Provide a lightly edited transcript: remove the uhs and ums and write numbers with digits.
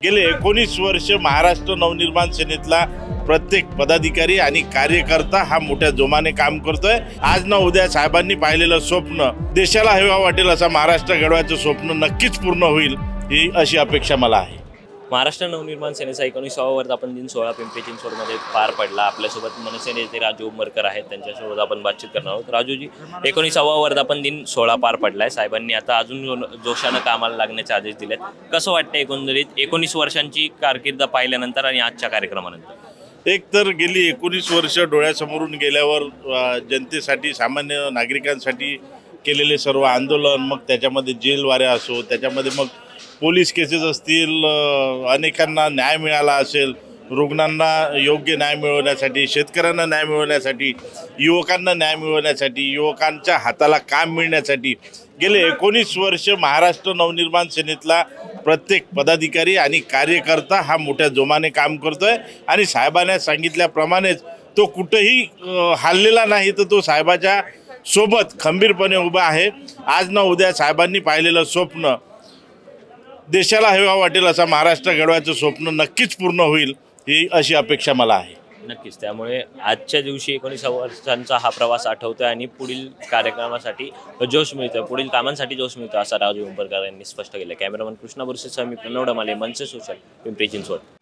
गेले 19 वर्ष महाराष्ट्र नवनिर्माण सेनेतला प्रत्येक पदाधिकारी आणि कार्यकर्ता हा मोठ्या जोमाने काम करतोय। आज ना उद्या साहेबांनी पाहिलेलं स्वप्न देशाला हेवा वाटेल असं महाराष्ट्र घडवायचं स्वप्न नक्कीच पूर्ण होईल ही अशी अपेक्षा मला आहे। महाराष्ट्र नवनिर्माण सेनेचा 19वा वर्धापन दिन 16 पिंपरी चिंचवडमध्ये पार पडला। आपल्यासोबत मनसे नेते राजू उमरकर आहेत, त्यांच्यासोबत आपण बातचीत करणार आहोत। राजूजी, 19वा वर्धापन दिन 16 पार पडलाय, साहेबांनी आता अजून जोशानं कामाला लागण्याचे आदेश दिलेत। कसं वाटतं एकंदरीत 19 वर्षांची कारकीर्द पाहिल्यानंतर आणि आजच्या कार्यक्रमानंतर? एक तर गेली 19 वर्ष डोळ्यासमोरून गेल्यावर जनतेसाठी सामान्य नागरिकांसाठी केलेले सर्व आंदोलन, मग त्याच्यामध्ये जेलवाऱ्या असो, त्याच्यामध्ये मग पोलीस केसेस असतील, अनेकांना न्याय मिळाला असेल, रुग्णांना योग्य न्याय मिळवण्यासाठी, शेतकऱ्यांना न्याय मिळवण्यासाठी, युवकांना न्याय मिळवण्यासाठी, युवकांच्या हाताला काम मिळण्यासाठी गेले 19 वर्ष महाराष्ट्र नवनिर्माण सेनेतला प्रत्येक पदाधिकारी आणि कार्यकर्ता हा मोठ्या जोमाने काम करतोय आणि साहेबांनी सांगितल्याप्रमाणेच तो कुठेही हललेला नाही, तर तो साहेबाच्या सोबत खंबीरपणे उभा आहे। आज ना उद्या साहेबांनी पाहिलेलं स्वप्न देशाला हेवा वाटेल असं महाराष्ट्र घडवायचं स्वप्न नक्कीच पूर्ण होईल ही अशी अपेक्षा मला आहे। नक्कीच, त्यामुळे आजच्या दिवशी 19 वर्षांचा हा प्रवास आठवतोय आणि पुढील कार्यक्रमासाठी जोश मिळतोय, पुढील कामांसाठी जोश मिळतोय असं राजू उमरकर यांनी स्पष्ट केलं। कॅमेरामन कृष्णा बुरसेसह मी प्रणव डमाले, मनसे सोशल, पिंपरी चिंचवड।